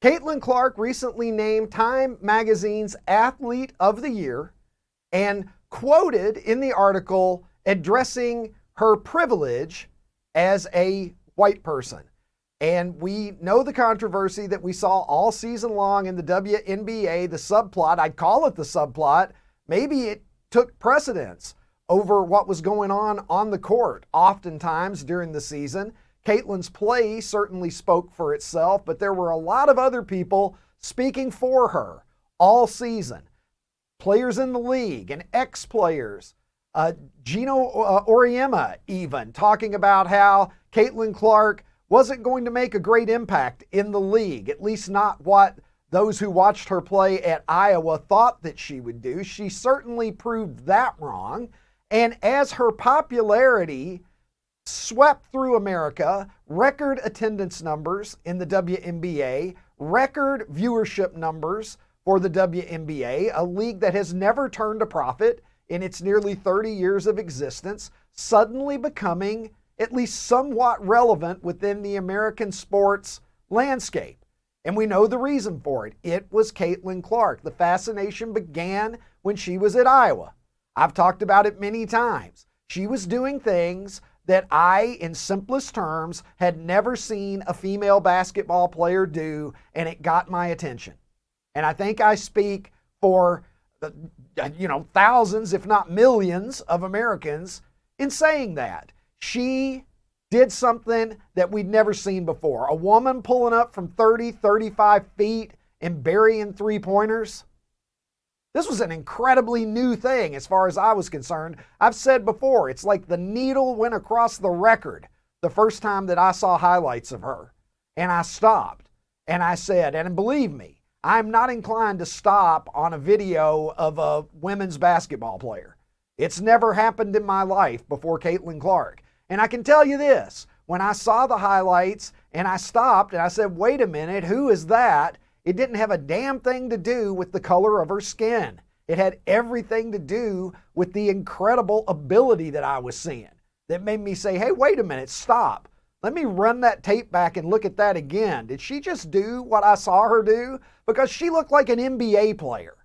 Caitlin Clark recently named Time Magazine's Athlete of the Year and quoted in the article addressing her privilege as a white person. And we know the controversy that we saw all season long in the WNBA, the subplot. I'd call it the subplot. Maybe it took precedence over what was going on the court oftentimes during the season. Caitlin's play certainly spoke for itself, but there were a lot of other people speaking for her all season. Players in the league and ex-players. Gino Auriemma even talking about how Caitlin Clark wasn't going to make a great impact in the league, at least not what those who watched her play at Iowa thought that she would do. She certainly proved that wrong. And as her popularity swept through America, record attendance numbers in the WNBA, record viewership numbers for the WNBA, a league that has never turned a profit in its nearly 30 years of existence, suddenly becoming at least somewhat relevant within the American sports landscape. And we know the reason for it. It was Caitlin Clark. The fascination began when she was at Iowa. I've talked about it many times. She was doing things that I, in simplest terms, had never seen a female basketball player do, and it got my attention. And I think I speak for thousands, if not millions, of Americans in saying that. She did something that we'd never seen before. A woman pulling up from 30, 35 feet and burying three-pointers. This was an incredibly new thing as far as I was concerned. I've said before, it's like the needle went across the record the first time that I saw highlights of her. And I stopped and I said, and believe me, I'm not inclined to stop on a video of a women's basketball player. It's never happened in my life before Caitlin Clark. And I can tell you this, when I saw the highlights and I stopped and I said, wait a minute, who is that? It didn't have a damn thing to do with the color of her skin. It had everything to do with the incredible ability that I was seeing that made me say, hey, wait a minute, stop. Let me run that tape back and look at that again. Did she just do what I saw her do? Because she looked like an NBA player.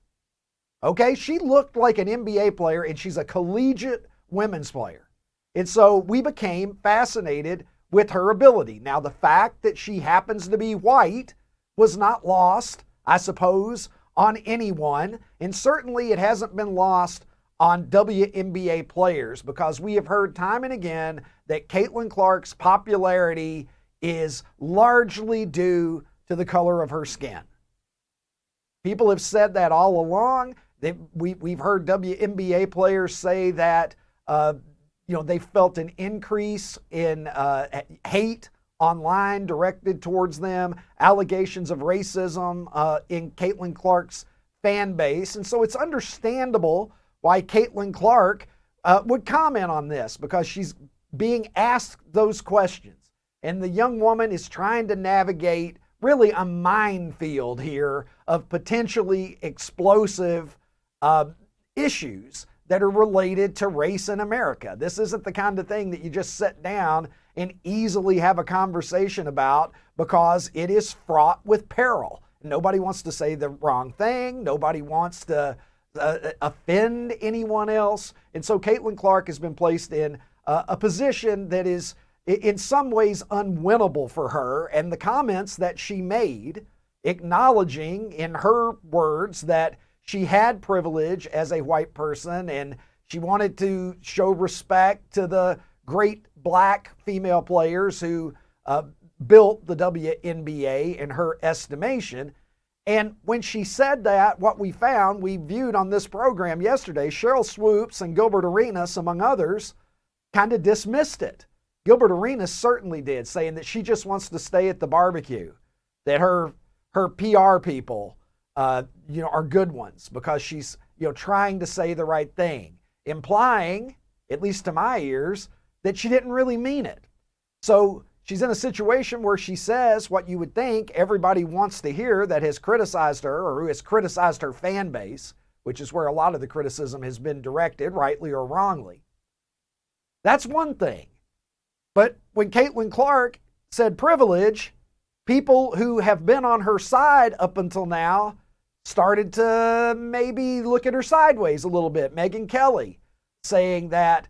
Okay, she looked like an NBA player, and she's a collegiate women's player. And so we became fascinated with her ability. Now, the fact that she happens to be white was not lost, I suppose, on anyone. And certainly it hasn't been lost on WNBA players, because we have heard time and again that Caitlin Clark's popularity is largely due to the color of her skin. People have said that all along. We've heard WNBA players say that they felt an increase in hate online directed towards them, allegations of racism in Caitlin Clark's fan base. And so it's understandable why Caitlin Clark would comment on this, because she's being asked those questions. And the young woman is trying to navigate really a minefield here of potentially explosive issues that are related to race in America. This isn't the kind of thing that you just sit down and easily have a conversation about, because it is fraught with peril. Nobody wants to say the wrong thing. Nobody wants to offend anyone else. And so Caitlin Clark has been placed in a position that is in some ways unwinnable for her. And the comments that she made, acknowledging in her words that she had privilege as a white person and she wanted to show respect to the great black female players who built the WNBA in her estimation. And when she said that, what we found, we viewed on this program yesterday, Cheryl Swoops and Gilbert Arenas, among others, kind of dismissed it. Gilbert Arenas certainly did, saying that she just wants to stay at the barbecue, that her PR people are good ones because she's trying to say the right thing, implying, at least to my ears, that she didn't really mean it. So she's in a situation where she says what you would think everybody wants to hear that has criticized her or who has criticized her fan base, which is where a lot of the criticism has been directed, rightly or wrongly. That's one thing. But when Caitlin Clark said privilege, people who have been on her side up until now started to maybe look at her sideways a little bit. Megyn Kelly saying that,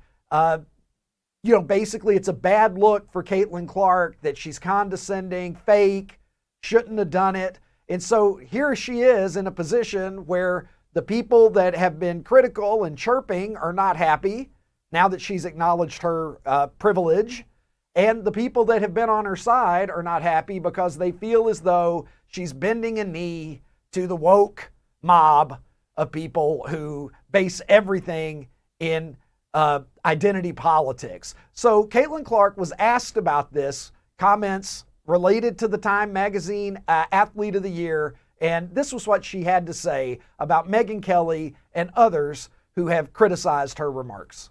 basically it's a bad look for Caitlin Clark, that she's condescending, fake, shouldn't have done it. And so here she is in a position where the people that have been critical and chirping are not happy now that she's acknowledged her privilege. And the people that have been on her side are not happy because they feel as though she's bending a knee to the woke mob of people who base everything in identity politics. So Caitlin Clark was asked about this, comments related to the Time Magazine Athlete of the Year, and this was what she had to say about Megyn Kelly and others who have criticized her remarks.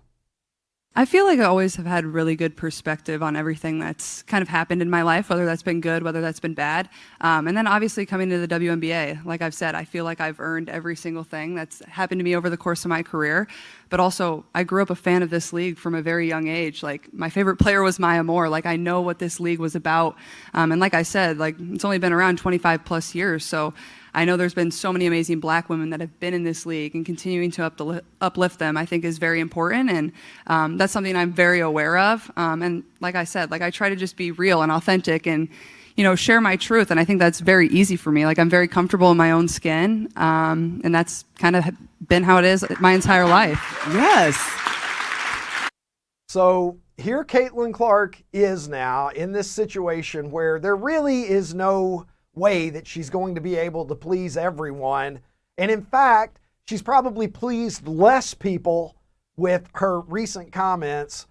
I feel like I always have had really good perspective on everything that's kind of happened in my life, whether that's been good, whether that's been bad. And then obviously coming to the WNBA, like I've said, I feel like I've earned every single thing that's happened to me over the course of my career. But also, I grew up a fan of this league from a very young age. Like, my favorite player was Maya Moore. Like, I know what this league was about. And like I said, like, it's only been around 25 plus years. So I know there's been so many amazing black women that have been in this league, and continuing to uplift them, I think, is very important. And that's something I'm very aware of. And like I said, like, I try to just be real and authentic and, share my truth. And I think that's very easy for me. Like, I'm very comfortable in my own skin. And that's kind of been how it is my entire life. Yes. So here Caitlin Clark is now in this situation where there really is no way that she's going to be able to please everyone. And in fact, she's probably pleased less people with her recent comments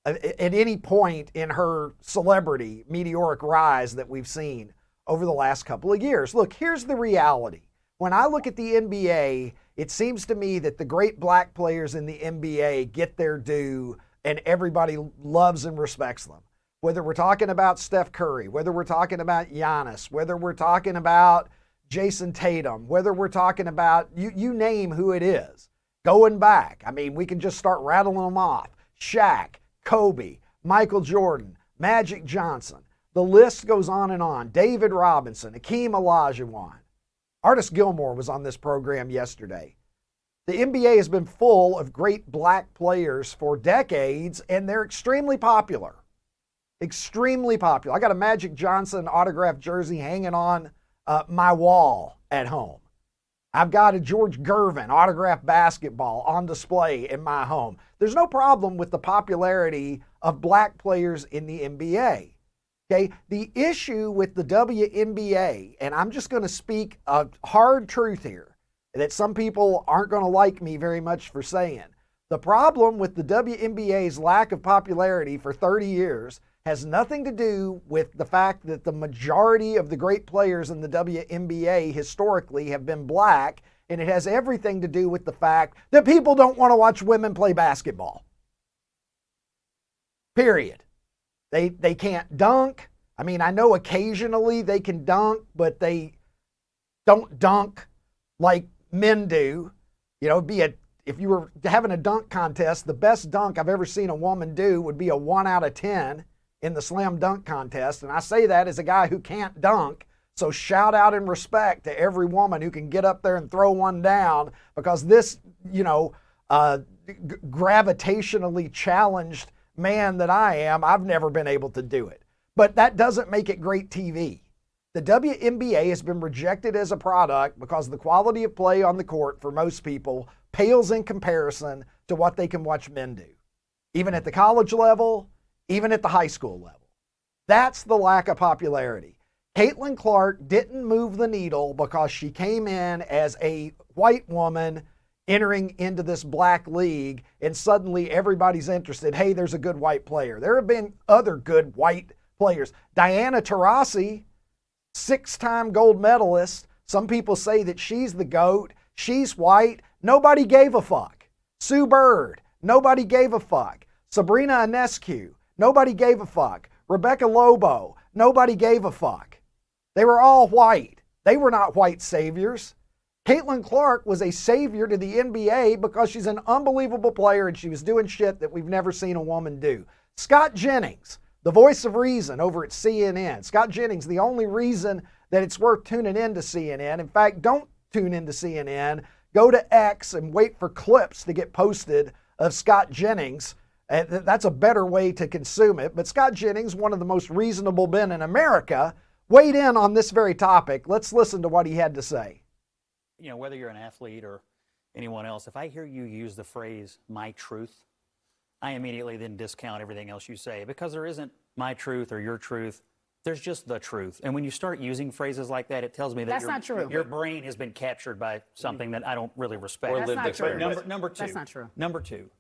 at any point in her celebrity meteoric rise that we've seen over the last couple of years. Look, here's the reality. When I look at the NBA, it seems to me that the great black players in the NBA get their due and everybody loves and respects them. Whether we're talking about Steph Curry, whether we're talking about Giannis, whether we're talking about Jason Tatum, whether we're talking about, you name who it is. Going back, I mean, we can just start rattling them off. Shaq, Kobe, Michael Jordan, Magic Johnson. The list goes on and on. David Robinson, Hakeem Olajuwon. Artis Gilmore was on this program yesterday. The NBA has been full of great black players for decades, and they're extremely popular. Extremely popular. I got a Magic Johnson autographed jersey hanging on my wall at home. I've got a George Gervin autographed basketball on display in my home. There's no problem with the popularity of black players in the NBA. Okay, the issue with the WNBA, and I'm just going to speak a hard truth here that some people aren't going to like me very much for saying. The problem with the WNBA's lack of popularity for 30 years has nothing to do with the fact that the majority of the great players in the WNBA historically have been black, and it has everything to do with the fact that people don't want to watch women play basketball. Period. They can't dunk. I mean, I know occasionally they can dunk, but they don't dunk like men do. If you were having a dunk contest, the best dunk I've ever seen a woman do would be a 1 out of 10 in the slam dunk contest. And I say that as a guy who can't dunk. So shout out and respect to every woman who can get up there and throw one down, because this, gravitationally challenged man that I am, I've never been able to do it. But that doesn't make it great TV. The WNBA has been rejected as a product because the quality of play on the court for most people pales in comparison to what they can watch men do, even at the college level, even at the high school level. That's the lack of popularity. Caitlin Clark didn't move the needle because she came in as a white woman entering into this black league, and suddenly everybody's interested. Hey, there's a good white player. There have been other good white players. Diana Taurasi, 6-time gold medalist. Some people say that she's the GOAT. She's white. Nobody gave a fuck. Sue Bird, nobody gave a fuck. Sabrina Ionescu, nobody gave a fuck. Rebecca Lobo, nobody gave a fuck. They were all white. They were not white saviors. Caitlin Clark was a savior to the NBA because she's an unbelievable player and she was doing shit that we've never seen a woman do. Scott Jennings, the voice of reason over at CNN. Scott Jennings, the only reason that it's worth tuning in to CNN. In fact, don't tune into CNN. Go to X and wait for clips to get posted of Scott Jennings. That's a better way to consume it. But Scott Jennings, one of the most reasonable men in America, weighed in on this very topic. Let's listen to what he had to say. You know, whether you're an athlete or anyone else, if I hear you use the phrase "my truth," I immediately then discount everything else you say, because there isn't my truth or your truth. There's just the truth. And when you start using phrases like that, it tells me that not true. Your brain has been captured by something that I don't really respect. That's not true. Number two. That's not true. Number two,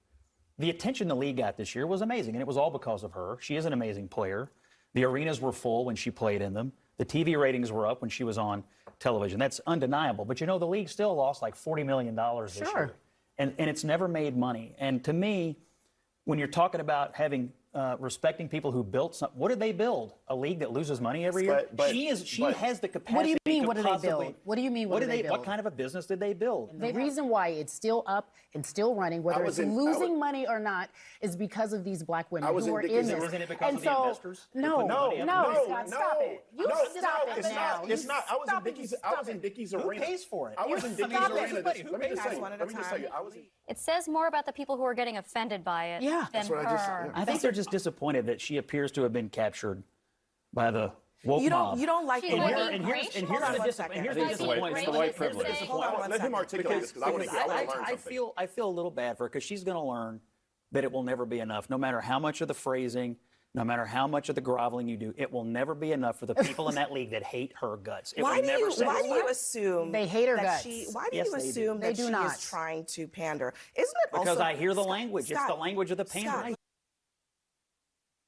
the attention the league got this year was amazing, and it was all because of her. She is an amazing player. The arenas were full when she played in them. The TV ratings were up when she was on television. That's undeniable. But you know, the league still lost like $40 million this year. And it's never made money. And to me, when you're talking about having respecting people who built something, what did they build? A league that loses money every year? She has the capacity. What do you mean, what did they possibly build? What do you mean, what did they build? What kind of a business did they build? The reason why it's still up and still running, whether it's losing money or not, is because of these black women who are in this. Isn't it because of the investors? No, Scott, stop it. You stop it now. It's not. I was in Dickie's arena. Who pays for it? I was in Dickie's arena. Let me just tell you. It says more about the people who are getting offended by it than her. I think they're just disappointed that she appears to have been captured by the woke mob. You don't like the word. And here's the disappointment. It's the white privilege. Let him articulate this, because I want to learn something. I feel a little bad for her, because she's going to learn that it will never be enough. No matter how much of the phrasing, no matter how much of the groveling you do, it will never be enough for the people in that league that hate her guts. Why do you assume they hate her guts? Why do you assume that she is trying to pander? Isn't it also because I hear the language? It's the language of the pandering.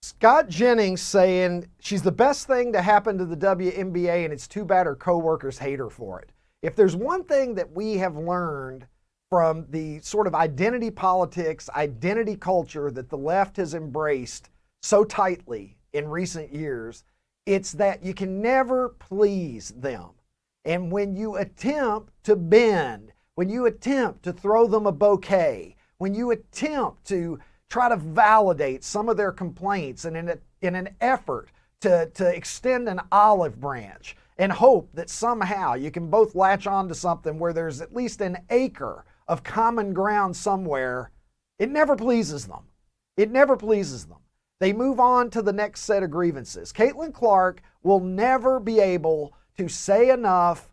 Scott Jennings saying she's the best thing to happen to the WNBA, and it's too bad her coworkers hate her for it. If there's one thing that we have learned from the sort of identity politics, identity culture that the left has embraced so tightly in recent years, it's that you can never please them. And when you attempt to bend, when you attempt to throw them a bouquet, when you attempt to try to validate some of their complaints, and in an effort to extend an olive branch and hope that somehow you can both latch on to something where there's at least an acre of common ground somewhere, it never pleases them. It never pleases them. They move on to the next set of grievances. Caitlin Clark will never be able to say enough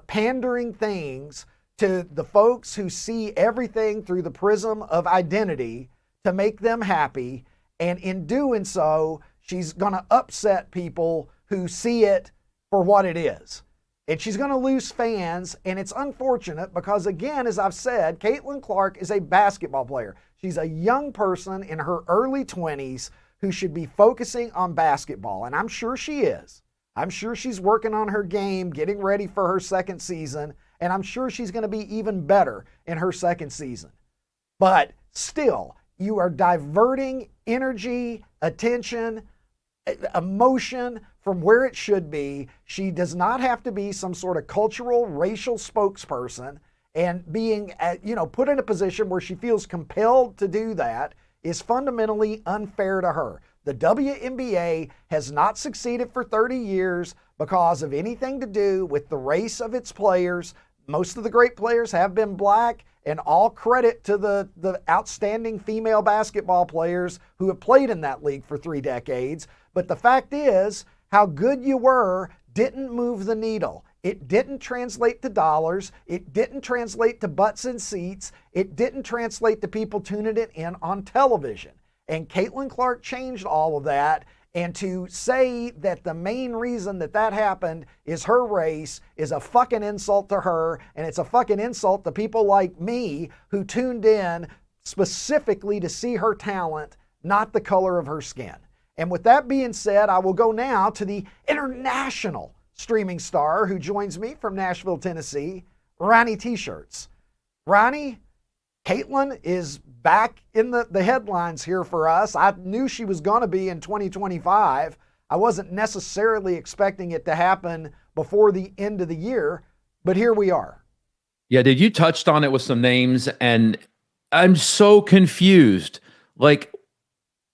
pandering things to the folks who see everything through the prism of identity to make them happy. And in doing so, she's going to upset people who see it for what it is. And she's going to lose fans, and it's unfortunate because, again, as I've said, Caitlin Clark is a basketball player. She's a young person in her early 20s who should be focusing on basketball, and I'm sure she is. I'm sure she's working on her game, getting ready for her second season, and I'm sure she's going to be even better in her second season. But still, you are diverting energy, attention, emotion from where it should be. She does not have to be some sort of cultural, racial spokesperson, and being put in a position where she feels compelled to do that is fundamentally unfair to her. The WNBA has not succeeded for 30 years because of anything to do with the race of its players. Most of the great players have been black, and all credit to the outstanding female basketball players who have played in that league for 3 decades. But the fact is, how good you were didn't move the needle. It didn't translate to dollars. It didn't translate to butts and seats. It didn't translate to people tuning it in on television. And Caitlin Clark changed all of that. And to say that the main reason that happened is her race is a fucking insult to her, and it's a fucking insult to people like me who tuned in specifically to see her talent, not the color of her skin. And with that being said, I will go now to the international streaming star who joins me from Nashville, Tennessee, Ronnie T-Shirts. Ronnie, Caitlin is back in the headlines here for us. I knew she was going to be in 2025. I wasn't necessarily expecting it to happen before the end of the year, but here we are. Yeah, dude, you touched on it with some names, and I'm so confused. Like,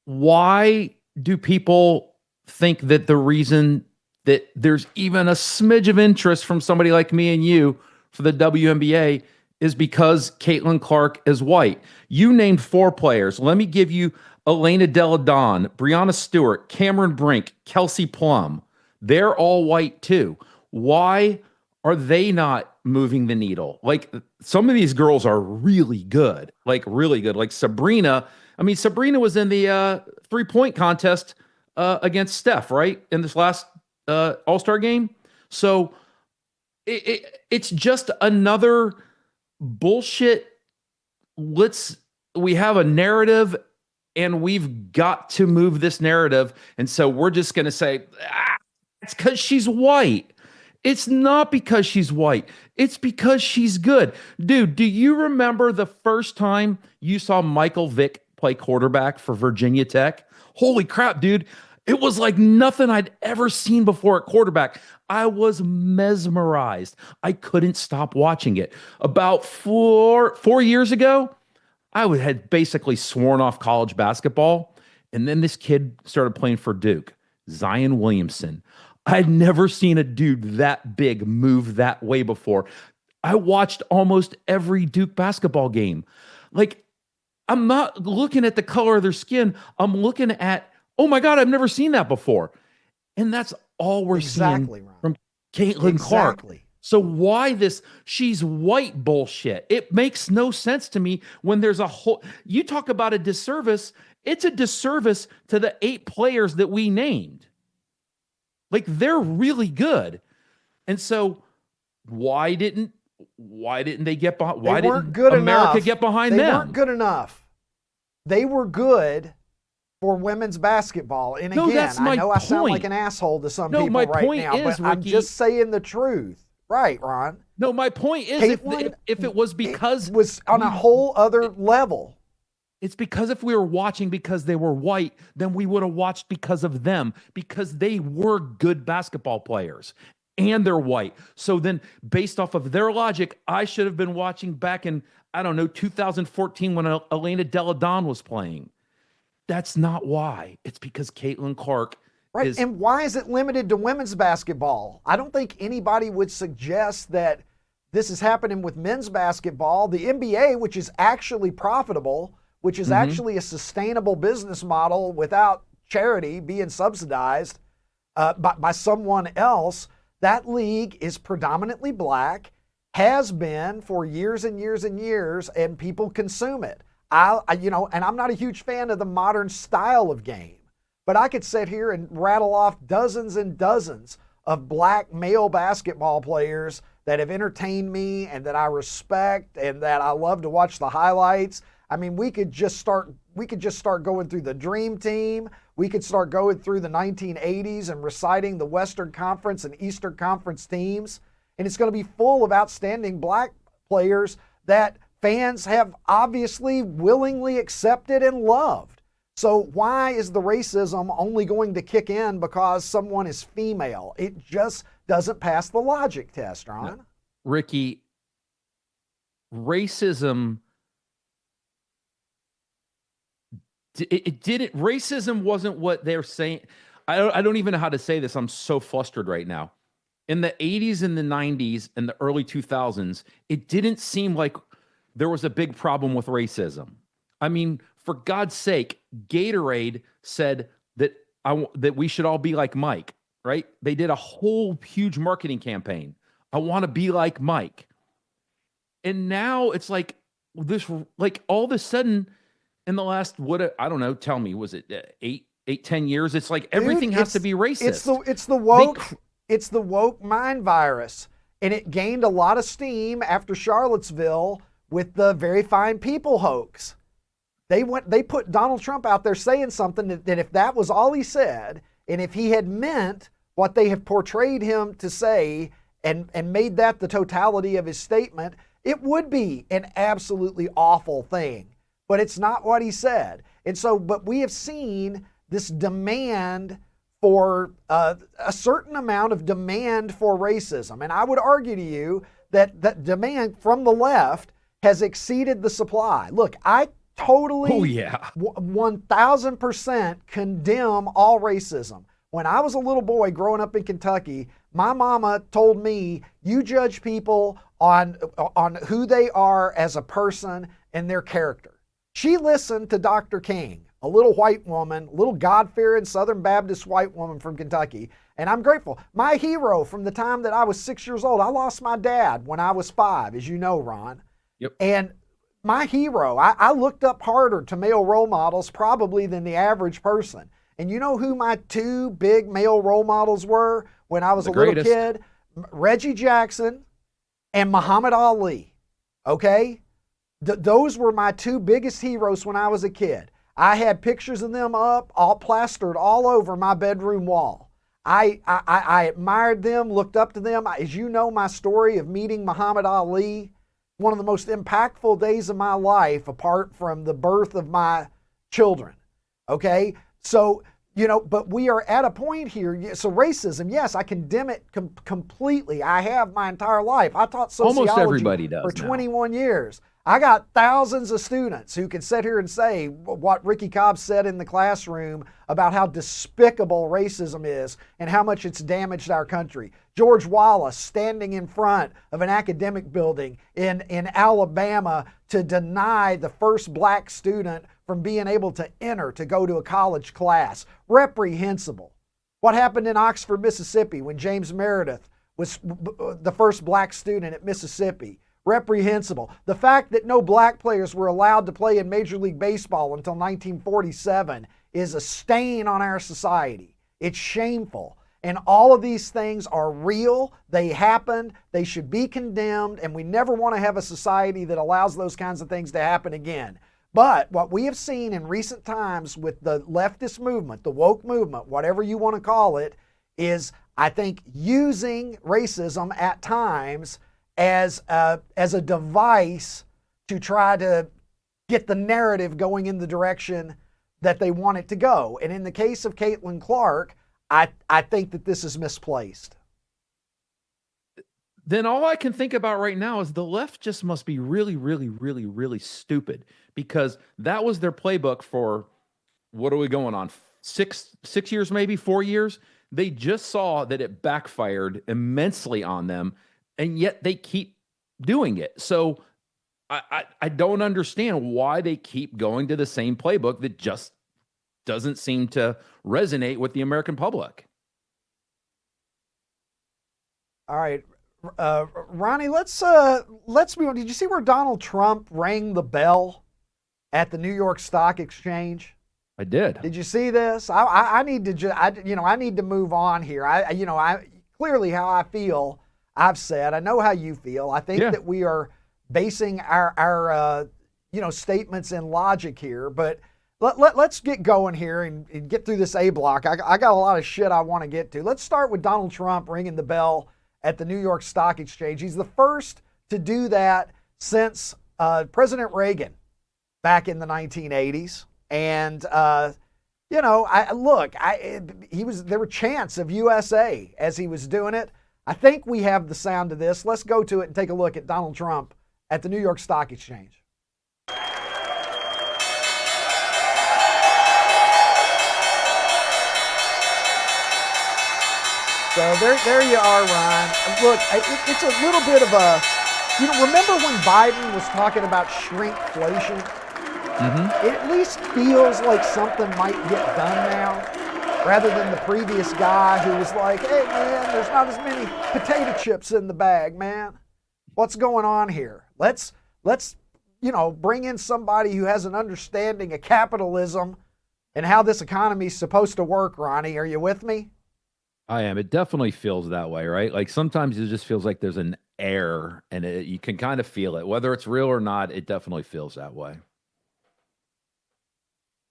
why do people think that the reason that there's even a smidge of interest from somebody like me and you for the WNBA is because Caitlin Clark is white? You named 4 players. Let me give you Elena Delle Donne, Breanna Stewart, Cameron Brink, Kelsey Plum. They're all white too. Why are they not moving the needle? Like, some of these girls are really good, like really good. Like Sabrina. I mean, Sabrina was in the 3-point contest against Steph, right? In this last All-Star game. So it's just another bullshit. We have a narrative and we've got to move this narrative. And so we're just going to say, it's because she's white. It's not because she's white. It's because she's good. Dude, do you remember the first time you saw Michael Vick play quarterback for Virginia Tech? Holy crap, dude. It was like nothing I'd ever seen before at quarterback. I was mesmerized. I couldn't stop watching it. About four years ago, I had basically sworn off college basketball. And then this kid started playing for Duke, Zion Williamson. I'd never seen a dude that big move that way before. I watched almost every Duke basketball game. Like, I'm not looking at the color of their skin. I'm looking at, oh my God, I've never seen that before. And that's all we're seeing from Caitlin Clark. So why this she's white bullshit? It makes no sense to me when there's a whole, you talk about a disservice. It's a disservice to the 8 players that we named. Like, they're really good. And so why didn't they get behind? Why didn't America get behind them? They weren't good enough. They were good for women's basketball. And again, I know I sound like an asshole to some people right now, but I'm just saying the truth. Right, Ron? No, my point is, if it was because... It was on a whole other level. It's because if we were watching because they were white, then we would have watched because of them, because they were good basketball players and they're white. So then based off of their logic, I should have been watching back in, I don't know, 2014 when Elena Delle Donne was playing. That's not why. It's because Caitlin Clark is... And why is it limited to women's basketball? I don't think anybody would suggest that this is happening with men's basketball. The NBA, which is actually profitable, which is actually a sustainable business model without charity being subsidized by someone else, that league is predominantly black, has been for years and years and years, and people consume it. And I'm not a huge fan of the modern style of game, but I could sit here and rattle off dozens and dozens of black male basketball players that have entertained me and that I respect and that I love to watch the highlights. I mean, we could just start going through the Dream Team. We could start going through the 1980s and reciting the Western Conference and Eastern Conference teams. And it's going to be full of outstanding black players that fans have obviously willingly accepted and loved. So why is the racism only going to kick in because someone is female? It just doesn't pass the logic test, Ron. No. Ricky, racism... Racism wasn't what they're saying. I don't even know how to say this. I'm so flustered right now. In the 80s and the 90s and the early 2000s, it didn't seem like there was a big problem with racism. I mean, for God's sake, Gatorade said that we should all be like Mike, right? They did a whole huge marketing campaign. I want to be like Mike. And now it's like this, like all of a sudden, in the last, I don't know, tell me, was it 10 years? It's like everything has to be racist. It's the woke mind virus. And it gained a lot of steam after Charlottesville with the Very Fine People hoax. They put Donald Trump out there saying something that if that was all he said, and if he had meant what they have portrayed him to say and made that the totality of his statement, it would be an absolutely awful thing. But it's not what he said. And so, but we have seen this demand for a certain amount of demand for racism. And I would argue to you that that demand from the left has exceeded the supply. Look, I totally, Oh, yeah. 1000% condemn all racism. When I was a little boy growing up in Kentucky, my mama told me, you judge people on who they are as a person and their character. She listened to Dr. King, a little white woman, little God-fearing Southern Baptist white woman from Kentucky, and I'm grateful. My hero from the time that I was 6 years old, I lost my dad when I was 5, as you know, Ron. Yep. And my hero, I looked up harder to male role models probably than the average person. And you know who my 2 big male role models were when I was a little kid? Reggie Jackson and Muhammad Ali. Okay? Those were my 2 biggest heroes when I was a kid. I had pictures of them up, all plastered all over my bedroom wall. I admired them, looked up to them. As you know, my story of meeting Muhammad Ali, one of the most impactful days of my life, apart from the birth of my children. Okay? So, you know, but we are at a point here. So racism, yes, I condemn it completely. I have my entire life. I taught sociology Almost everybody does for now. 21 years. I got thousands of students who can sit here and say what Ricky Cobb said in the classroom about how despicable racism is and how much it's damaged our country. George Wallace standing in front of an academic building in Alabama to deny the first black student from being able to enter to go to a college class. Reprehensible. What happened in Oxford, Mississippi when James Meredith was the first black student at Mississippi? Reprehensible. The fact that no black players were allowed to play in Major League Baseball until 1947 is a stain on our society. It's shameful. And all of these things are real. They happened. They should be condemned. And we never want to have a society that allows those kinds of things to happen again. But what we have seen in recent times with the leftist movement, the woke movement, whatever you want to call it, is, I think, using racism at times as a device to try to get the narrative going in the direction that they want it to go. And in the case of Caitlin Clark, I think that this is misplaced. Then all I can think about right now is the left just must be really, really, really, really stupid, because that was their playbook for, what are we going on, six years, maybe 4 years? They just saw that it backfired immensely on them, and yet they keep doing it. So I don't understand why they keep going to the same playbook that just doesn't seem to resonate with the American public. All right, Ronnie, let's move on. Did you see where Donald Trump rang the bell at the New York Stock Exchange? I did. Did you see this? I need to I need to move on here. I clearly how I feel, I've said. I know how you feel. I think that we are basing our statements in logic here, but let's get going here and get through this A block. I got a lot of shit I want to get to. Let's start with Donald Trump ringing the bell at the New York Stock Exchange. He's the first to do that since President Reagan back in the 1980s. And there were chants of USA as he was doing it. I think we have the sound of this. Let's go to it and take a look at Donald Trump at the New York Stock Exchange. So there you are, Ron. Look, it's a little bit of a, remember when Biden was talking about shrinkflation? Mm-hmm. It at least feels like something might get done now, rather than the previous guy who was like, hey man, there's not as many potato chips in the bag, man. What's going on here? Let's bring in somebody who has an understanding of capitalism and how this economy is supposed to work, Ronnie. Are you with me? I am. It definitely feels that way, right? Like sometimes it just feels like there's an air, and you can kind of feel it. Whether it's real or not, it definitely feels that way.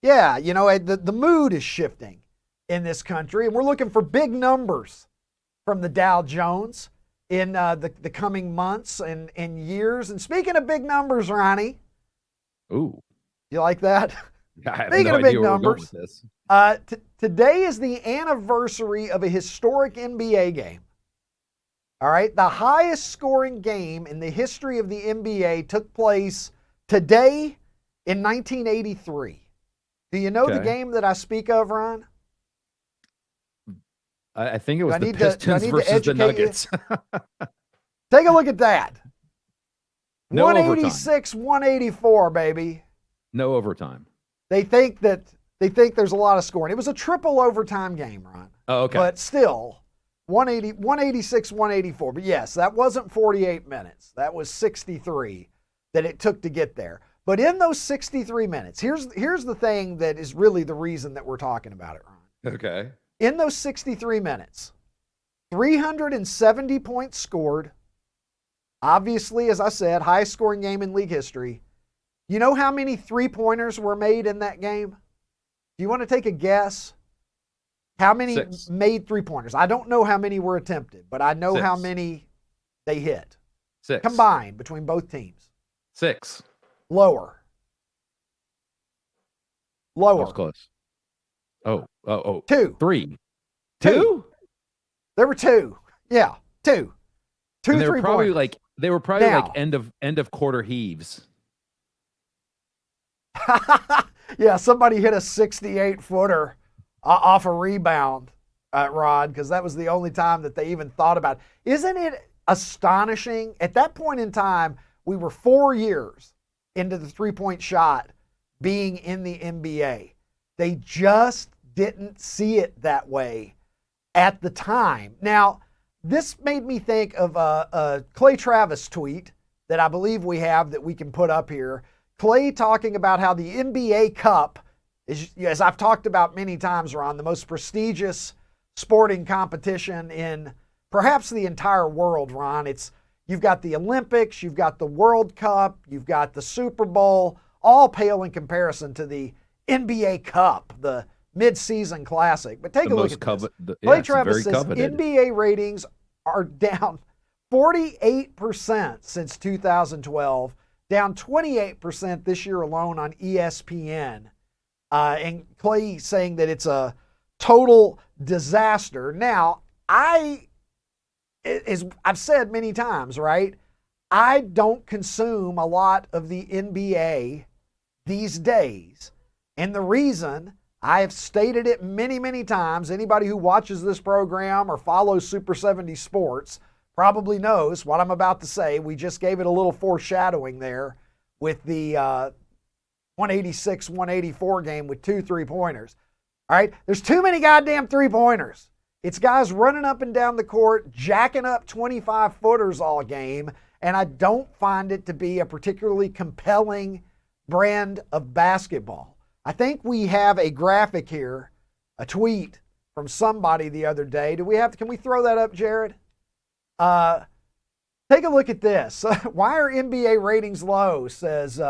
Yeah, the mood is shifting in this country, and we're looking for big numbers from the Dow Jones in the coming months and years. And speaking of big numbers, Ronnie. Ooh. You like that? I have Speaking no of big idea where we're going numbers, with this. today is the anniversary of a historic NBA game. All right, the highest scoring game in the history of the NBA took place today in 1983. Do you know the game that I speak of, Ron? I think it was the Pistons versus the Nuggets. Take a look at that. No 186, 184, baby. No overtime. They think there's a lot of scoring. It was a triple overtime game, Ron. Oh, okay. But still, 186, 184. But yes, that wasn't 48 minutes. That was 63 that it took to get there. But in those 63 minutes, here's the thing that is really the reason that we're talking about it, Ron. Okay. In those 63 minutes, 370 points scored. Obviously, as I said, highest scoring game in league history. You know how many three-pointers were made in that game? Do you want to take a guess? How many 6. made three-pointers? I don't know how many were attempted, but I know 6. how many they hit. 6. Combined between both teams. 6. Lower. That was close. Oh. 2. 3. 2? There were 2. Yeah, 2. 2 and they were probably three-pointers. they were probably Now, like end of quarter heaves. Yeah, somebody hit a 68-footer off a rebound, Rod, because that was the only time that they even thought about it. Isn't it astonishing? At that point in time, we were 4 years into the three-point shot being in the NBA. They just didn't see it that way at the time. Now, this made me think of a Clay Travis tweet that I believe we have that we can put up here. Clay talking about how the NBA Cup is, as I've talked about many times, Ron, the most prestigious sporting competition in perhaps the entire world, Ron. You've got the Olympics, you've got the World Cup, you've got the Super Bowl, all pale in comparison to the NBA Cup, the mid-season classic. But take a look at this. Clay Travis says NBA ratings are down 48% since 2012, down 28% this year alone on ESPN. And Clay saying that it's a total disaster. Now, as I've said many times, right? I don't consume a lot of the NBA these days. And the reason, I have stated it many, many times, anybody who watches this program or follows Super 70 Sports probably knows what I'm about to say. We just gave it a little foreshadowing there with the 186, 184 game with 2 3-pointers. All right, there's too many goddamn 3-pointers. It's guys running up and down the court, jacking up 25-footers all game, and I don't find it to be a particularly compelling brand of basketball. I think we have a graphic here, a tweet from somebody the other day. Can we throw that up, Jared? Take a look at this. Why are NBA ratings low, says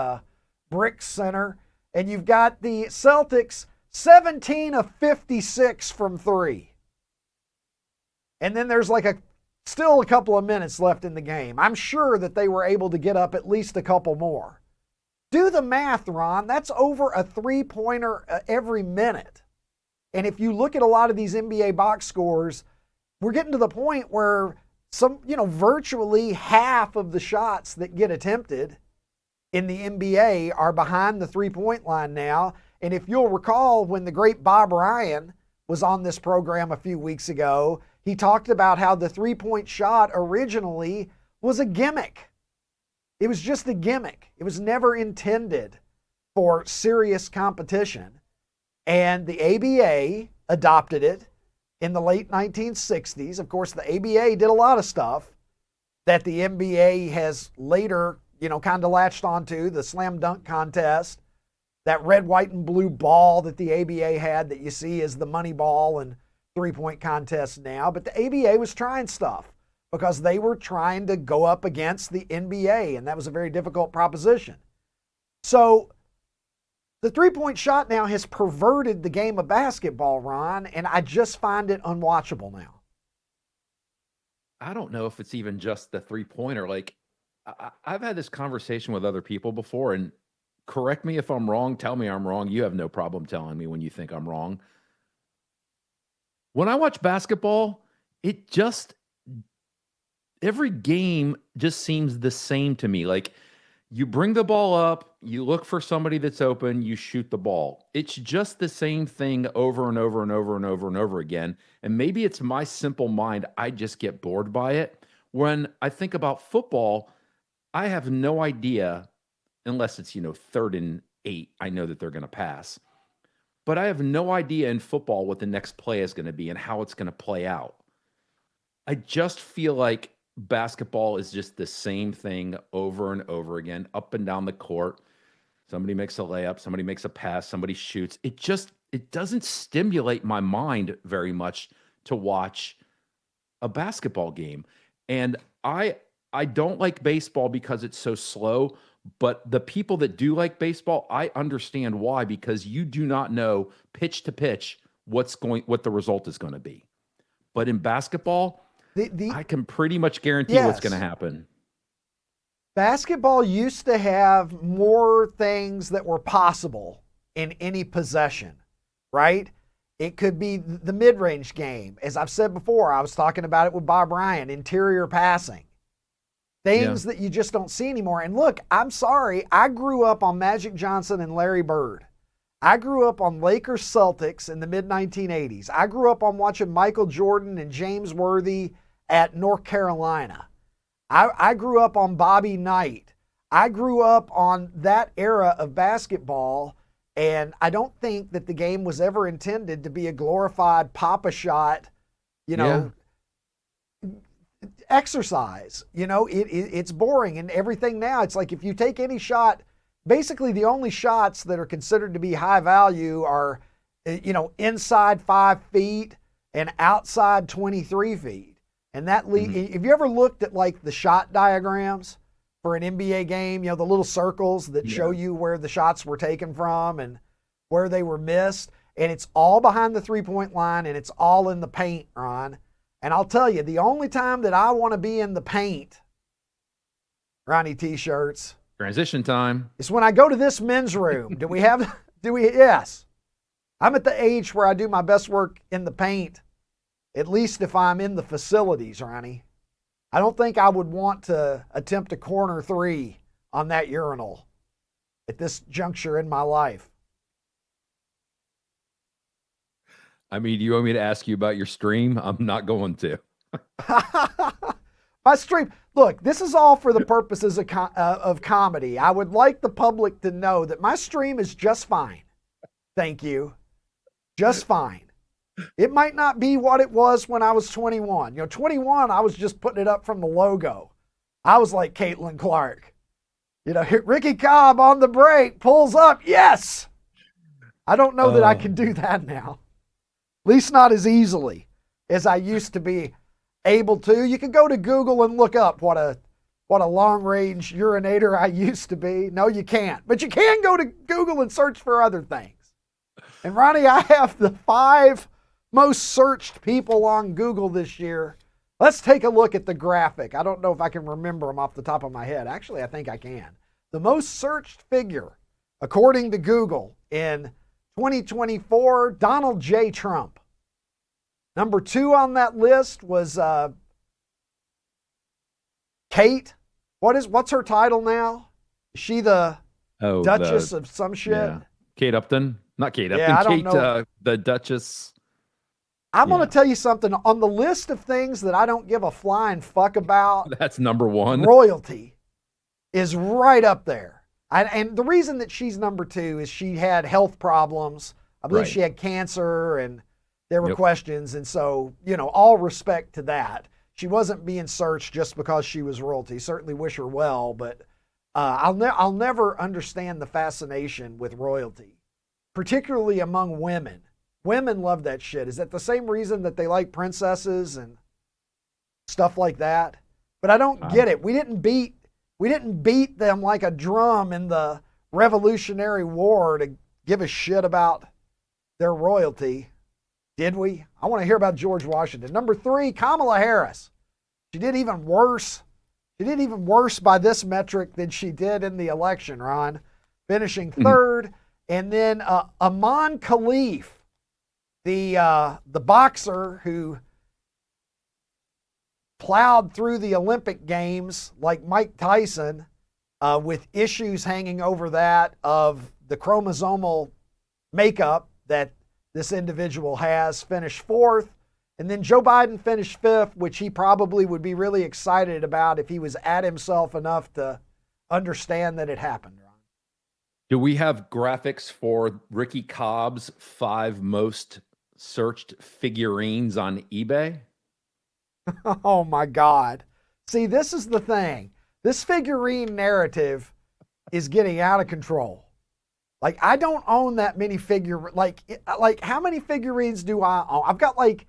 Brick Center. And you've got the Celtics 17 of 56 from 3. And then there's still a couple of minutes left in the game. I'm sure that they were able to get up at least a couple more. Do the math, Ron. That's over a 3-pointer every minute. And if you look at a lot of these NBA box scores, we're getting to the point where virtually half of the shots that get attempted in the NBA are behind the 3-point line now. And if you'll recall, when the great Bob Ryan was on this program a few weeks ago, he talked about how the 3-point shot originally was a gimmick. It was just a gimmick. It was never intended for serious competition. And the ABA adopted it in the late 1960s. Of course, the ABA did a lot of stuff that the NBA has later, kind of latched onto, the slam dunk contest, that red, white, and blue ball that the ABA had that you see as the money ball and 3-point contest now. But the ABA was trying stuff because they were trying to go up against the NBA, and that was a very difficult proposition. So the 3-point shot now has perverted the game of basketball, Ron, and I just find it unwatchable now. I don't know if it's even just the 3-pointer. I've had this conversation with other people before, and correct me if I'm wrong. Tell me I'm wrong. You have no problem telling me when you think I'm wrong. When I watch basketball, every game just seems the same to me. You bring the ball up, you look for somebody that's open, you shoot the ball. It's just the same thing over and over and over and over and over again. And maybe it's my simple mind, I just get bored by it. When I think about football, I have no idea, unless it's, 3rd and 8, I know that they're going to pass. But I have no idea in football what the next play is going to be and how it's going to play out. I just feel like basketball is just the same thing over and over again, up and down the court. Somebody makes a layup, somebody makes a pass, somebody shoots. It doesn't stimulate my mind very much to watch a basketball game. And I don't like baseball because it's so slow, but the people that do like baseball, I understand why, because you do not know pitch to pitch what the result is going to be. But in basketball, I can pretty much guarantee what's going to happen. Basketball used to have more things that were possible in any possession, right? It could be the mid-range game. As I've said before, I was talking about it with Bob Ryan, interior passing. Things that you just don't see anymore. And look, I'm sorry, I grew up on Magic Johnson and Larry Bird. I grew up on Lakers Celtics in the mid-1980s. I grew up on watching Michael Jordan and James Worthy at North Carolina. I grew up on Bobby Knight. I grew up on that era of basketball, and I don't think that the game was ever intended to be a glorified pop-a-shot, exercise. It's boring, and everything now, it's like if you take any shot, basically the only shots that are considered to be high value are, inside 5 feet and outside 23 feet. And that if you ever looked at like the shot diagrams for an NBA game, the little circles that show you where the shots were taken from and where they were missed, and it's all behind the 3-point line and it's all in the paint, Ron. And I'll tell you, the only time that I want to be in the paint, Ronnie T-shirts, transition time, is when I go to this men's room. Yes. I'm at the age where I do my best work in the paint, at least if I'm in the facilities, Ronnie. I don't think I would want to attempt a corner 3 on that urinal at this juncture in my life. I mean, do you want me to ask you about your stream? I'm not going to. My stream, look, this is all for the purposes of comedy. I would like the public to know that my stream is just fine. Thank you. Just fine. It might not be what it was when I was 21. 21, I was just putting it up from the logo. I was like Caitlin Clark. Ricky Cobb on the break, pulls up, yes! I don't know that I can do that now. At least not as easily as I used to be able to. You can go to Google and look up what a long-range urinator I used to be. No, you can't. But you can go to Google and search for other things. And Ronnie, I have the 5 most searched people on Google this year. Let's take a look at the graphic. I don't know if I can remember them off the top of my head. Actually, I think I can. The most searched figure, according to Google, in 2024, Donald J. Trump. Number 2 on that list was Kate. What's her title now? Is she the Duchess of some shit? Yeah. Kate Upton. Not Kate Upton. Yeah, I don't Kate, know. The Duchess. I'm going to tell you something. On the list of things that I don't give a flying fuck about, that's number 1. Royalty is right up there. And the reason that she's number 2 is she had health problems. I believe she had cancer, and there were questions. And so, all respect to that. She wasn't being searched just because she was royalty. Certainly wish her well, but I'll never understand the fascination with royalty, particularly among women. Women love that shit. Is that the same reason that they like princesses and stuff like that? But I don't get it. We didn't beat them like a drum in the Revolutionary War to give a shit about their royalty. Did we? I want to hear about George Washington. Number 3, Kamala Harris. She did even worse. She did even worse by this metric than she did in the election, Ron, finishing 3rd. And then Aman Khalif, the boxer who plowed through the Olympic Games like Mike Tyson with issues hanging over that of the chromosomal makeup that this individual has, finished fourth. And then Joe Biden finished fifth, which he probably would be really excited about if he was at himself enough to understand that it happened. Ron. Do we have graphics for Ricky Cobb's 5 most searched figurines on eBay? Oh my God. See, this is the thing. This figurine narrative is getting out of control. Like, I don't own that many like how many figurines do I own? I got like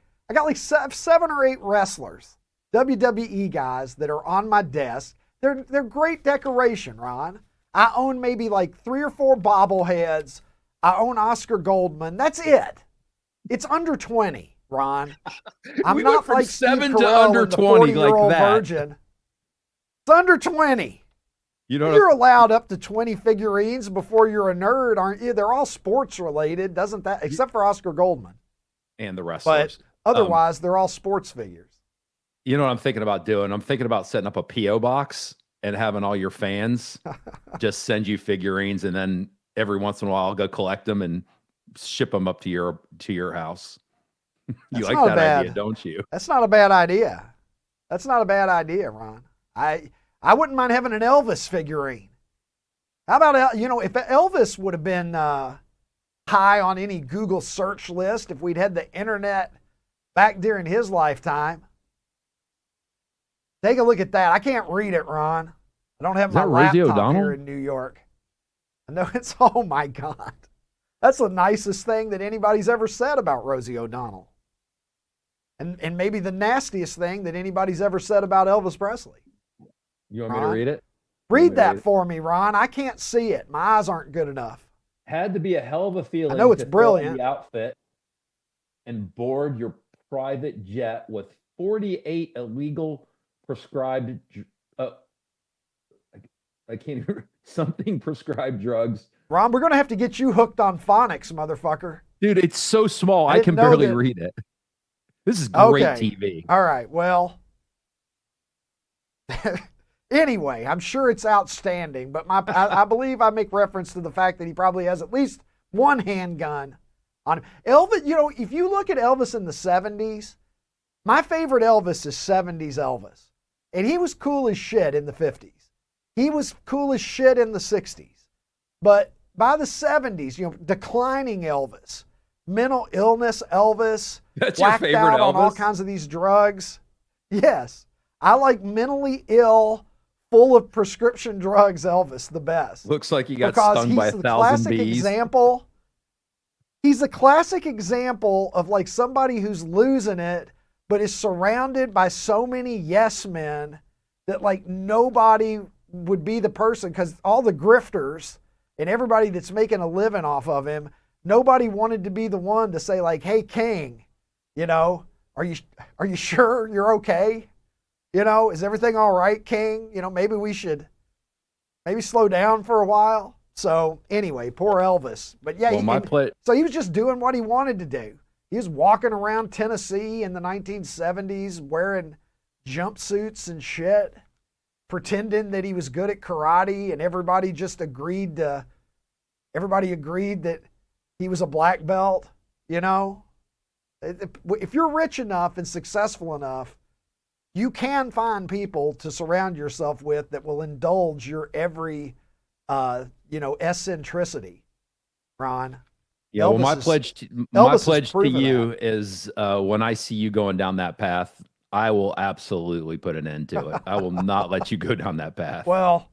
7 or 8 wrestlers, WWE guys that are on my desk. They're great decoration, Ron. I own maybe like 3 or 4 bobbleheads. I own Oscar Goldman. That's it. It's under 20, Ron. I'm not from like 7 Steve to Carell under and the 20 like 40-year-old that. Virgin. It's under 20. You're allowed up to 20 figurines before you're a nerd, aren't you? They're all sports related, doesn't that? Except for Oscar Goldman. And the wrestlers. But otherwise, they're all sports figures. You know what I'm thinking about doing? I'm thinking about setting up a P.O. box and having all your fans just send you figurines, and then every once in a while I'll go collect them and ship them up to your house. You like that idea, don't you? That's not a bad idea. That's not a bad idea, Ron. I wouldn't mind having an Elvis figurine. How about, if Elvis would have been high on any Google search list, if we'd had the internet back during his lifetime. Take a look at that. I can't read it, Ron. I don't have my laptop here in New York. I know it's, oh my God. That's the nicest thing that anybody's ever said about Rosie O'Donnell. And maybe the nastiest thing that anybody's ever said about Elvis Presley. You want me to read it? Read that for me, Ron. I can't see it. My eyes aren't good enough. Had to be a hell of a feeling. I know it's brilliant. The outfit and board your private jet with 48 illegal prescribed, I can't even, something prescribed drugs. Ron, we're going to have to get you hooked on phonics, motherfucker. Dude, it's so small. I can barely read it. This is great TV. All right. Well, anyway, I'm sure it's outstanding, but I believe I make reference to the fact that he probably has at least one handgun on him. Elvis, if you look at Elvis in the 70s, my favorite Elvis is 70s Elvis. And he was cool as shit in the 50s. He was cool as shit in the 60s. But by the 70s, declining Elvis, mental illness Elvis, that's your favorite out Elvis? On all kinds of these drugs. Yes. I like mentally ill, full of prescription drugs Elvis the best. Looks like you got stung by 1,000 bees. He's a classic example of like somebody who's losing it, but is surrounded by so many yes men that like nobody would be the person, because all the grifters and everybody that's making a living off of him, nobody wanted to be the one to say like, hey, King, are you sure you're okay? Is everything all right, King? Maybe we should slow down for a while. So anyway, poor Elvis. But yeah, so he was just doing what he wanted to do. He was walking around Tennessee in the 1970s wearing jumpsuits and shit, pretending that he was good at karate, and everybody agreed that he was a black belt. If you're rich enough and successful enough, you can find people to surround yourself with that will indulge your every, eccentricity, Ron. Yeah, Elvis my pledge to you is when I see you going down that path, I will absolutely put an end to it. I will not let you go down that path. Well,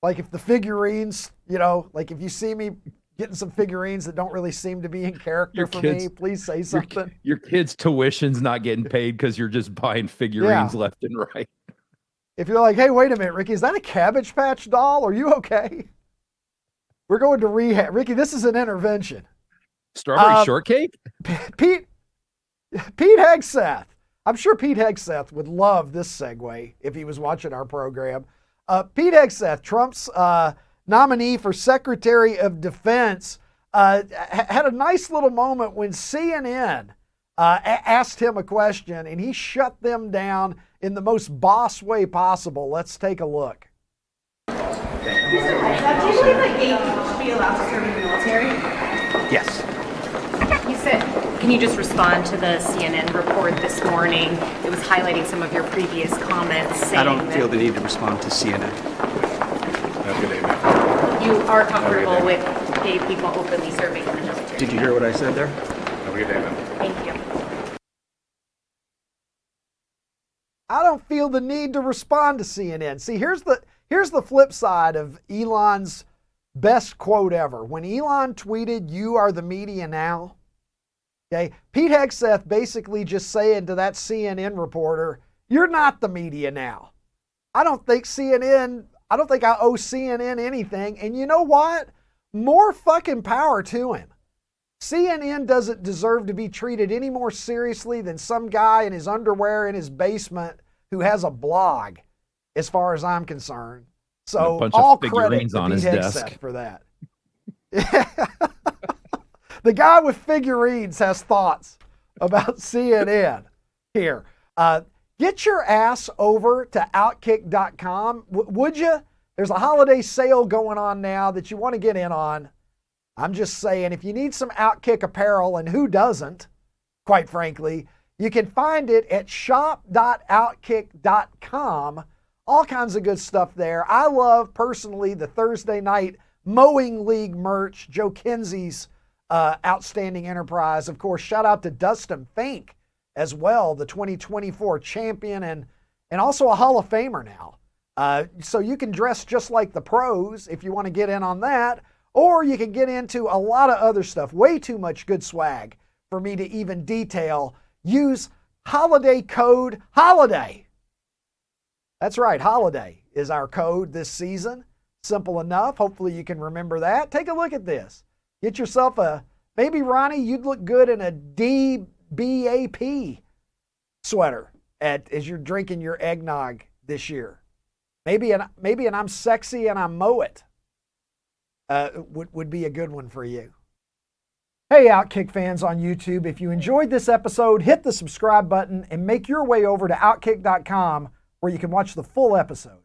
like if the figurines, like if you see me getting some figurines that don't really seem to be in character me, please say something. Your kid's tuition's not getting paid because you're just buying figurines left and right. If you're like, hey, wait a minute, Ricky, is that a Cabbage Patch doll? Are you okay? We're going to rehab. Ricky, this is an intervention. Strawberry shortcake? Pete Hegseth. I'm sure Pete Hegseth would love this segue if he was watching our program. Pete Hegseth, Trump's nominee for Secretary of Defense, had a nice little moment when CNN asked him a question, and he shut them down in the most boss way possible. Let's take a look. Do you believe that gay people should be allowed to serve in the military? Yes. You said, can you just respond to the CNN report this morning? It was highlighting some of your previous comments saying I don't feel the need to respond to CNN. Have a good day, man. You are comfortable with gay people openly serving in the military. Did you hear what I said there? Have a good day, man. Thank you. I don't feel the need to respond to CNN. See, here's the flip side of Elon's best quote ever. When Elon tweeted, "You are the media now," okay, Pete Hegseth basically just saying to that CNN reporter, "You're not the media now." I don't think I owe CNN anything. And you know what? More fucking power to him. CNN doesn't deserve to be treated any more seriously than some guy in his underwear in his basement who has a blog, as far as I'm concerned. So all credit to Pete Hegseth for that. The guy with figurines has thoughts about CNN. Here, get your ass over to OutKick.com. Would you? There's a holiday sale going on now that you want to get in on. I'm just saying, if you need some OutKick apparel, and who doesn't, quite frankly, you can find it at shop.outkick.com. All kinds of good stuff there. I love, personally, the Thursday night Mowing League merch, Joe Kinsey's outstanding enterprise. Of course, shout out to Dustin Fink as well, the 2024 champion and also a Hall of Famer now. So you can dress just like the pros if you want to get in on that, or you can get into a lot of other stuff. Way too much good swag for me to even detail. Use holiday code HOLIDAY. That's right, HOLIDAY is our code this season. Simple enough. Hopefully you can remember that. Take a look at this. Get yourself maybe Ronnie, you'd look good in a DBAP sweater as you're drinking your eggnog this year. Maybe an I'm sexy and I mow it would be a good one for you. Hey, OutKick fans on YouTube, if you enjoyed this episode, hit the subscribe button and make your way over to OutKick.com where you can watch the full episode.